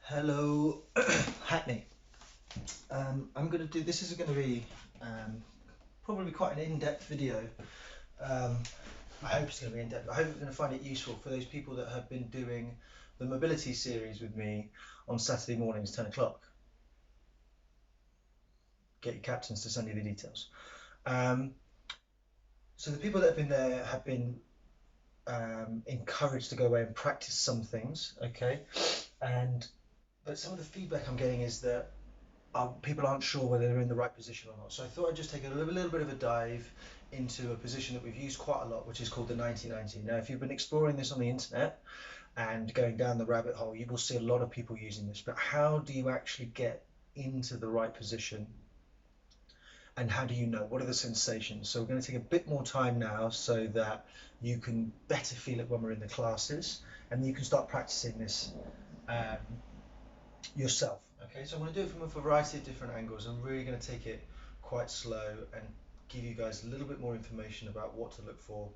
Hello, Hackney. I'm going to do this. Is going to be probably quite an in-depth video. I hope it's going to be in-depth. I hope you're going to find it useful for those people that have been doing the mobility series with me on Saturday mornings, 10 o'clock. Get your captains to send you the details. So the people that have been there have been encouraged to go away and practice some things, okay? But some of the feedback I'm getting is that people aren't sure whether they're in the right position or not. So I thought I'd just take a little bit of a dive into a position that we've used quite a lot, which is called the 90-90. Now, if you've been exploring this on the internet and going down the rabbit hole, you will see a lot of people using this. But how do you actually get into the right position? And how do you know? What are the sensations? So we're going to take a bit more time now so that you can better feel it when we're in the classes, and you can start practicing this yourself. Okay, so I'm going to do it from a variety of different angles. I'm really going to take it quite slow and give you guys a little bit more information about what to look for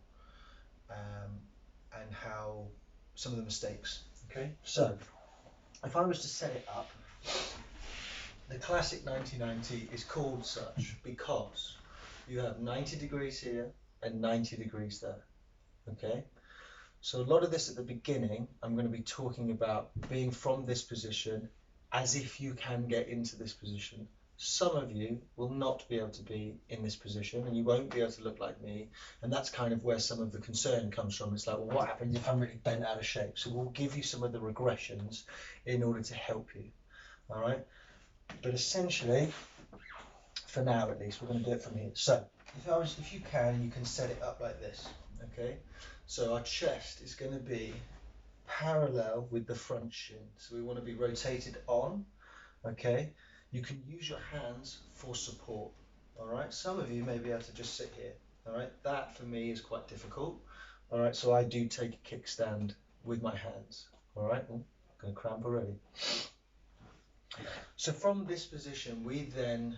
and how some of the mistakes. Okay, so if I was to set it up, the classic 90-90 is called such because you have 90 degrees here and 90 degrees there. Okay, so a lot of this at the beginning, I'm going to be talking about being from this position as if you can get into this position. Some of you will not be able to be in this position and you won't be able to look like me, and that's kind of where some of the concern comes from. It's like, well, what happens if I'm really bent out of shape? So we'll give you some of the regressions in order to help you. All right, but essentially, for now at least, we're going to do it from here. So if you can set it up like this. Okay, so our chest is going to be parallel with the front shin, so we want to be rotated on. Okay, you can use your hands for support. All right, some of you may be able to just sit here. All right, that for me is quite difficult. All right, so I do take a kickstand with my hands. All right, I'm going to cramp already. So from this position, we then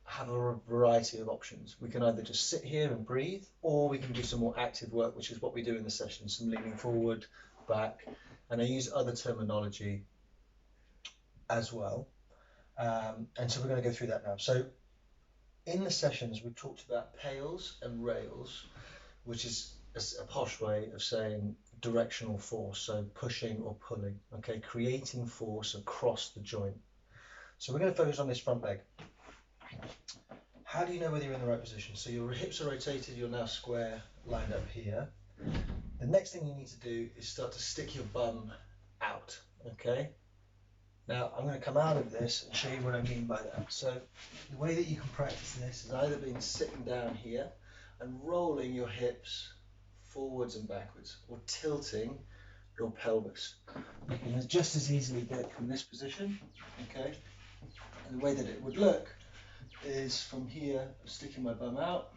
have a variety of options. We can either just sit here and breathe, or we can do some more active work, which is what we do in the session, some leaning forward, back, and I use other terminology as well. And so we're going to go through that now. So in the sessions, we've talked about pails and rails, which is a posh way of saying directional force, so pushing or pulling, okay, creating force across the joint. So we're going to focus on this front leg. How do you know whether you're in the right position? So your hips are rotated, you're now square, lined up here. The next thing you need to do is start to stick your bum out, okay? Now I'm going to come out of this and show you what I mean by that. So the way that you can practice this is either being sitting down here and rolling your hips forwards and backwards, or tilting your pelvis. You can just as easily do it from this position, okay? And the way that it would look is from here, sticking my bum out,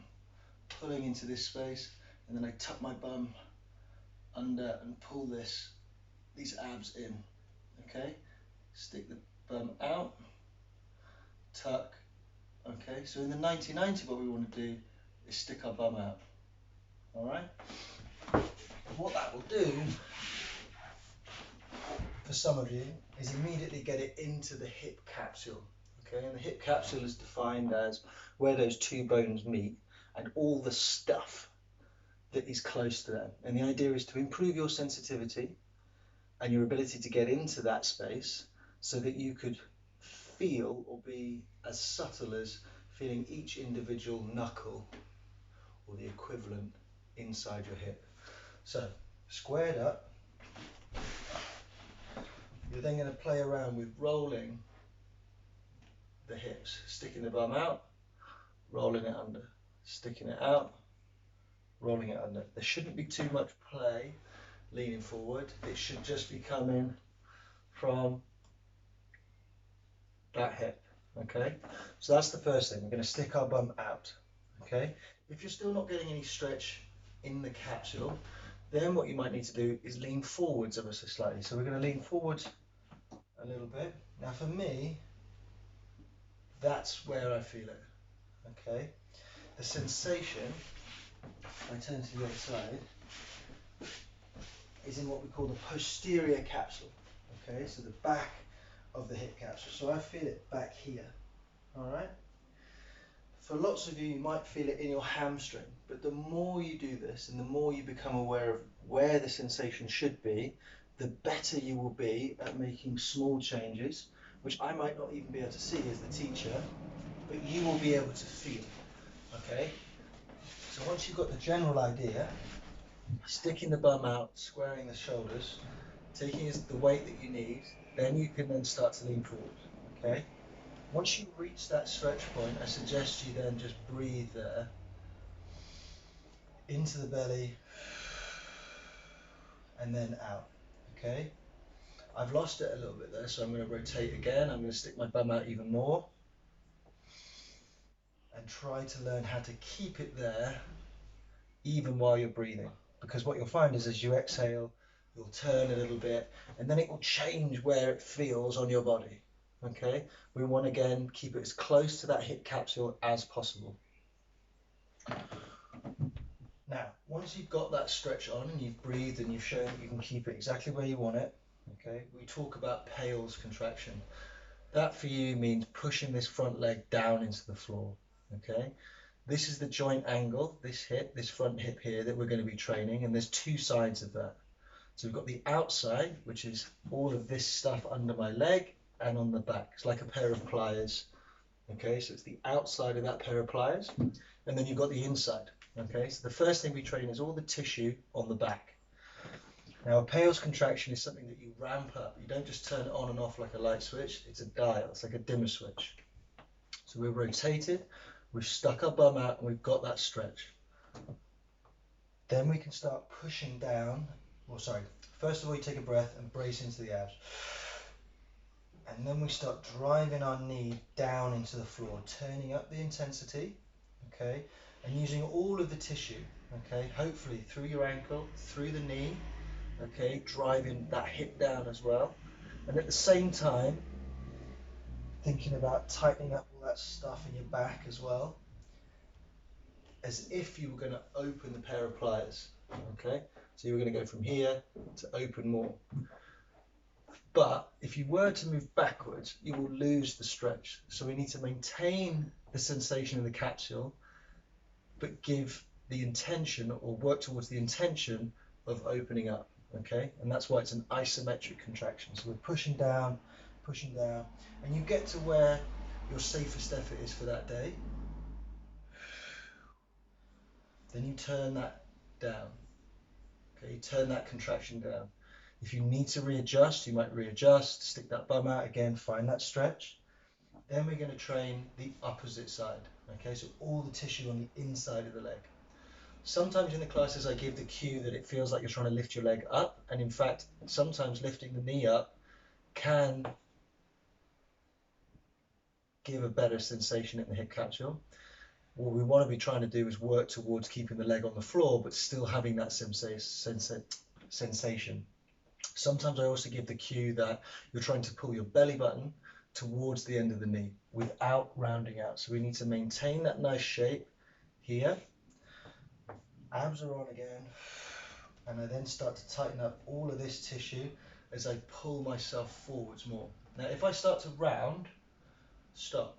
pulling into this space, and then I tuck my bum under and pull these abs in, okay? Stick the bum out, tuck, okay? So in the 90-90, what we want to do is stick our bum out, all right? What that will do for some of you is immediately get it into the hip capsule, okay? And the hip capsule is defined as where those two bones meet and all the stuff that is close to them. And the idea is to improve your sensitivity and your ability to get into that space so that you could feel or be as subtle as feeling each individual knuckle or the equivalent inside your hip. So squared up, you're then going to play around with rolling the hips, sticking the bum out, rolling it under, sticking it out, rolling it under. There shouldn't be too much play leaning forward. It should just be coming from that hip, okay? So that's the first thing. We're going to stick our bum out, okay? If you're still not getting any stretch in the capsule, then what you might need to do is lean forwards ever so slightly. So we're going to lean forwards a little bit. Now for me, that's where I feel it, okay? The sensation, if I turn to the other side, is in what we call the posterior capsule, Okay, so the back of the hip capsule. So I feel it back here. All right. For lots of you, you might feel it in your hamstring, but the more you do this and the more you become aware of where the sensation should be, the better you will be at making small changes, which I might not even be able to see as the teacher, but you will be able to feel. Okay? So once you've got the general idea, sticking the bum out, squaring the shoulders, taking the weight that you need, then you can then start to lean forward. Okay? Once you reach that stretch point, I suggest you then just breathe there into the belly and then out. Okay? I've lost it a little bit there, so I'm going to rotate again. I'm going to stick my bum out even more and try to learn how to keep it there even while you're breathing. Because what you'll find is as you exhale, you'll turn a little bit and then it will change where it feels on your body. Okay? We want to again keep it as close to that hip capsule as possible. Now, once you've got that stretch on and you've breathed and you've shown that you can keep it exactly where you want it, okay, we talk about Pale's contraction. That for you means pushing this front leg down into the floor, okay? This is the joint angle, this hip, this front hip here that we're going to be training, and there's two sides of that. So we've got the outside, which is all of this stuff under my leg and on the back. It's like a pair of pliers, okay? So it's the outside of that pair of pliers, and then you've got the inside. Okay, so the first thing we train is all the tissue on the back. Now, a Pale's contraction is something that you ramp up. You don't just turn it on and off like a light switch. It's a dial. It's like a dimmer switch. So we're rotated, we've stuck our bum out, and we've got that stretch. Then we can start pushing down. Well, sorry. First of all, you take a breath and brace into the abs. And then we start driving our knee down into the floor, turning up the intensity. Okay. And using all of the tissue, okay, hopefully through your ankle, through the knee, okay, driving that hip down as well. And at the same time, thinking about tightening up all that stuff in your back as well, as if you were going to open the pair of pliers, okay? So you were going to go from here to open more. But if you were to move backwards, you will lose the stretch. So we need to maintain the sensation in the capsule, but give the intention or work towards the intention of opening up, okay? And that's why it's an isometric contraction. So we're pushing down, and you get to where your safest effort is for that day. Then you turn that down, okay? You turn that contraction down. If you need to readjust, you might readjust, stick that bum out again, find that stretch. Then we're going to train the opposite side, okay? So all the tissue on the inside of the leg. Sometimes in the classes I give the cue that it feels like you're trying to lift your leg up, and in fact sometimes lifting the knee up can give a better sensation in the hip capsule. What we want to be trying to do is work towards keeping the leg on the floor but still having that sensation. Sometimes I also give the cue that you're trying to pull your belly button towards the end of the knee without rounding out. So we need to maintain that nice shape here. Abs are on again, and I then start to tighten up all of this tissue as I pull myself forwards more. Now if I start to round, stop.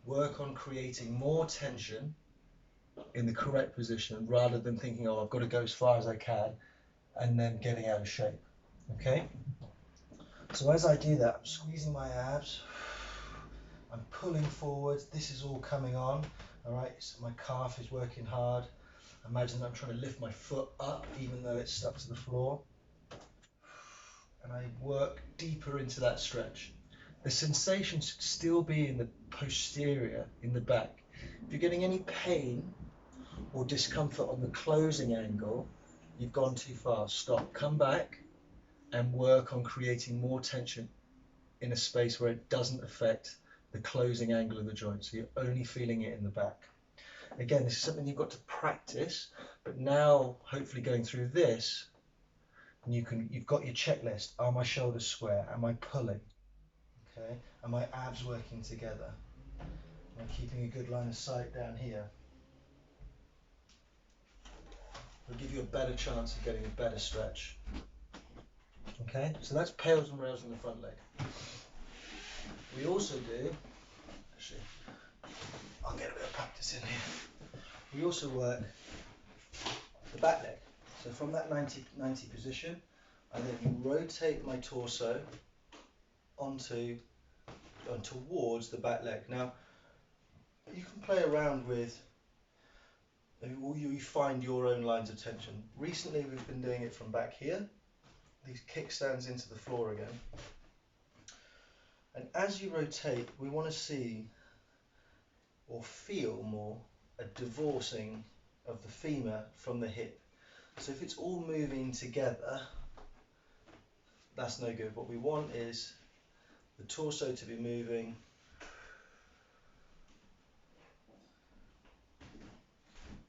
Work on creating more tension in the correct position rather than thinking, oh, I've got to go as far as I can and then getting out of shape. Okay? So as I do that, I'm squeezing my abs, I'm pulling forwards, this is all coming on, all right? So my calf is working hard. Imagine I'm trying to lift my foot up even though it's stuck to the floor. And I work deeper into that stretch. The sensation should still be in the posterior, in the back. If you're getting any pain or discomfort on the closing angle, you've gone too far. Stop, come back and work on creating more tension in a space where it doesn't affect the closing angle of the joint. So you're only feeling it in the back. Again, this is something you've got to practice, but now hopefully going through this, you've got your checklist. Are my shoulders square? Am I pulling? Okay. Are my abs working together? Am I keeping a good line of sight down here? It'll give you a better chance of getting a better stretch. Okay, so that's pails and rails in the front leg. We also do, actually, I'll get a bit of practice in here. We also work the back leg. So from that 90 position, I then rotate my torso onto and towards the back leg. Now, you can play around with, you find your own lines of tension. Recently, we've been doing it from back here, these kickstands into the floor again. And as you rotate, we want to see or feel more a divorcing of the femur from the hip. So if it's all moving together, that's no good. What we want is the torso to be moving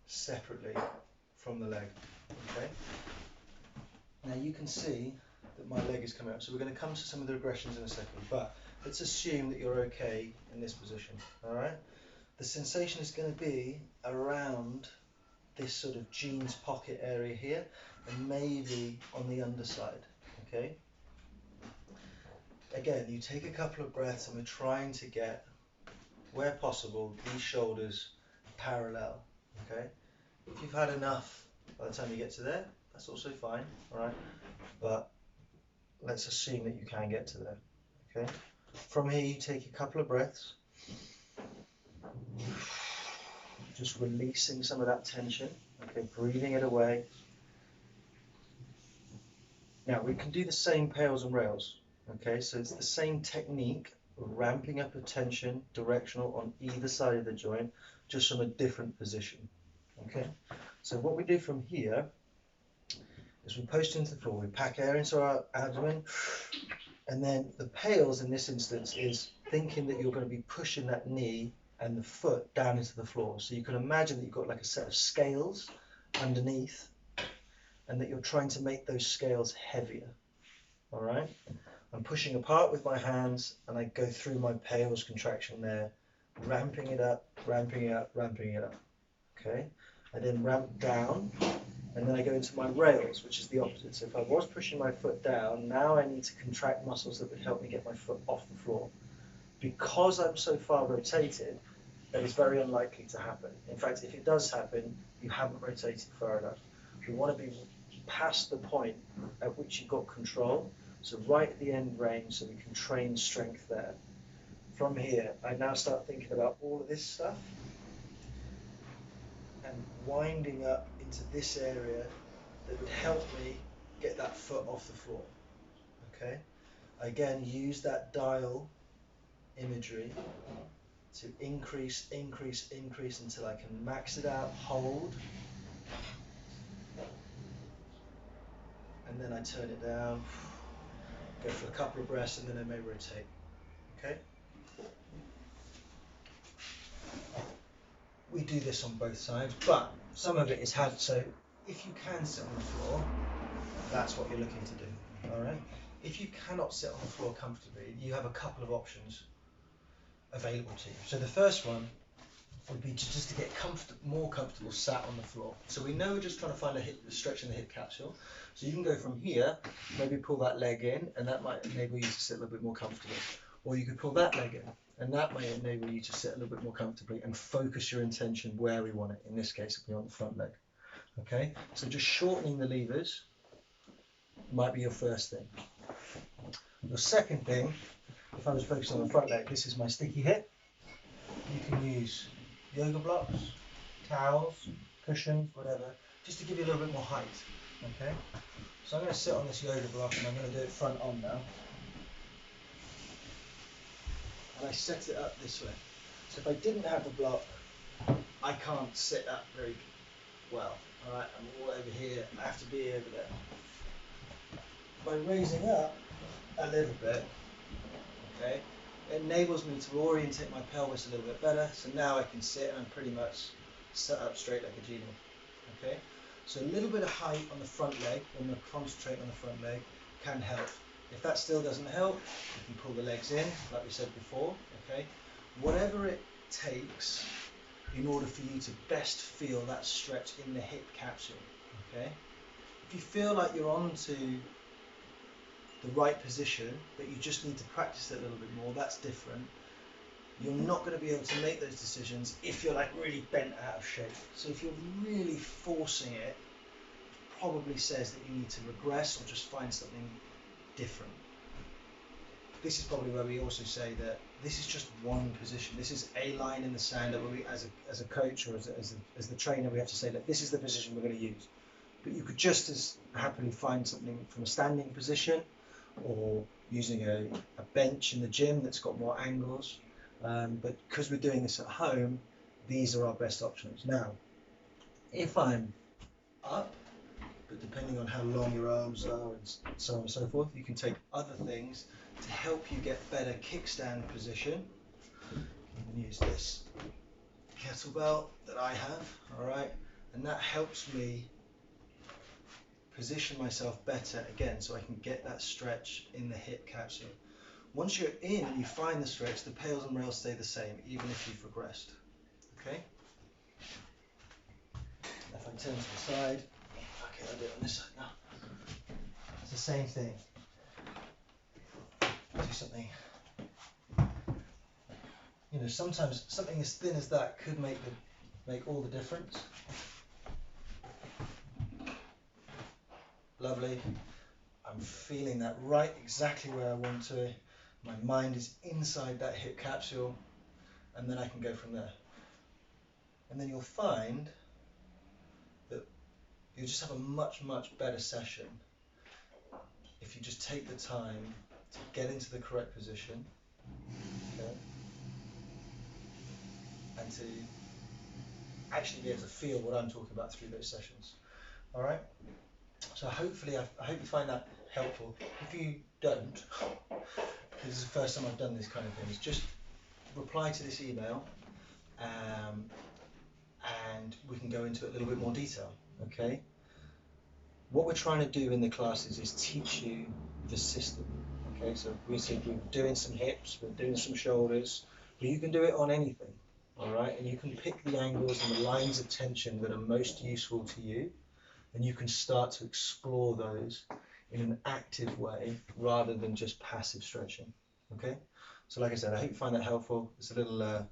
separately from the leg. Okay. Now you can see that my leg is coming up. So we're going to come to some of the regressions in a second, but let's assume that you're okay in this position. All right. The sensation is going to be around this sort of jeans pocket area here, and maybe on the underside. Okay. Again, you take a couple of breaths, and we're trying to get, where possible, these shoulders parallel. Okay. If you've had enough by the time you get to there, that's also fine. All right. But let's assume that you can get to there. Okay. From here, you take a couple of breaths, just releasing some of that tension. Okay, breathing it away. Now we can do the same pails and rails. Okay, so it's the same technique, ramping up of tension, directional on either side of the joint, just from a different position. Okay, so what we do from here is we post into the floor, we pack air into our abdomen, and then the pails in this instance is thinking that you're going to be pushing that knee and the foot down into the floor. So you can imagine that you've got like a set of scales underneath, and that you're trying to make those scales heavier. All right. I'm pushing apart with my hands, and I go through my pails contraction there, ramping it up, ramping it up, ramping it up. Okay. I then ramp down, and then I go into my rails, which is the opposite. So if I was pushing my foot down, now I need to contract muscles that would help me get my foot off the floor. Because I'm so far rotated, that is very unlikely to happen. In fact, if it does happen, you haven't rotated far enough. You want to be past the point at which you've got control, so right at the end range, so we can train strength there. From here, I now start thinking about all of this stuff and winding up into this area that would help me get that foot off the floor. Okay? Again, use that dial imagery to increase, increase, increase until I can max it out, hold, and then I turn it down, go for a couple of breaths, and then I may rotate. Okay? We do this on both sides, but some of it is had, so if you can sit on the floor, that's what you're looking to do. All right? If you cannot sit on the floor comfortably, you have a couple of options available to you. So the first one would be just to get more comfortable sat on the floor. So we know we're just trying to find a stretch in the hip capsule. So you can go from here, maybe pull that leg in, and that might enable you to sit a little bit more comfortably. Or you could pull that leg in, and that may enable you to sit a little bit more comfortably and focus your intention where we want it. In this case, it'll be on the front leg. Okay, so just shortening the levers might be your first thing. Your second thing, if I was focusing on the front leg, this is my sticky hip. You can use yoga blocks, towels, cushions, whatever, just to give you a little bit more height. Okay, so I'm going to sit on this yoga block, and I'm going to do it front on now. And I set it up this way. So if I didn't have the block, I can't sit up very well. All right, I'm all over here. I have to be over there. By raising up a little bit, okay, it enables me to orientate my pelvis a little bit better. So now I can sit and I'm pretty much set up straight like a genie. Okay, so a little bit of height on the front leg, when we're concentrating on the front leg, can help. If that still doesn't help, you can pull the legs in, like we said before. Okay, whatever it takes in order for you to best feel that stretch in the hip capsule. Okay, if you feel like you're onto the right position, but you just need to practice it a little bit more, that's different. You're not going to be able to make those decisions if you're like really bent out of shape. So if you're really forcing it, probably says that you need to regress or just find something different. This is probably where we also say that this is just one position. This is a line in the sand that we, as a coach or as the trainer, we have to say that this is the position we're going to use. But you could just as happily find something from a standing position, or using a bench in the gym that's got more angles. But because we're doing this at home, these are our best options. Now, if I'm up, but depending on how long your arms are and so on and so forth, you can take other things to help you get better kickstand position. You can use this kettlebell that I have, all right, and that helps me position myself better again, so I can get that stretch in the hip capsule. Once you're in and you find the stretch, the pails and rails stay the same, even if you've regressed. Okay? If I turn to the side, okay, I'll do it on this side now. It's the same thing. Do something. You know, sometimes something as thin as that could make all the difference. Lovely. I'm feeling that right exactly where I want to. My mind is inside that hip capsule, and then I can go from there. And then you'll find that you'll just have a much, much better session if you just take the time to get into the correct position, okay, and to actually be able to feel what I'm talking about through those sessions. All right. So hopefully, I hope you find that helpful. If you don't, this is the first time I've done this kind of thing, just reply to this email, and we can go into it a little bit more detail. Okay. What we're trying to do in the classes is teach you the system. Okay, so we're doing some hips, we're doing some shoulders, but you can do it on anything. All right, and you can pick the angles and the lines of tension that are most useful to you, and you can start to explore those in an active way rather than just passive stretching. Okay, so like I said, I hope you find that helpful. It's a little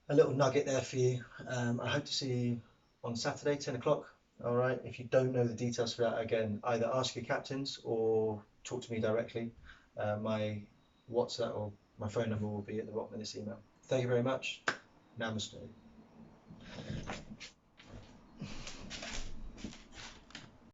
nugget there for you. I hope to see you on Saturday, 10 o'clock. All right, if you don't know the details for that, again, either ask your captains or talk to me directly. My WhatsApp or my phone number will be at the bottom of this email. Thank you very much. Namaste.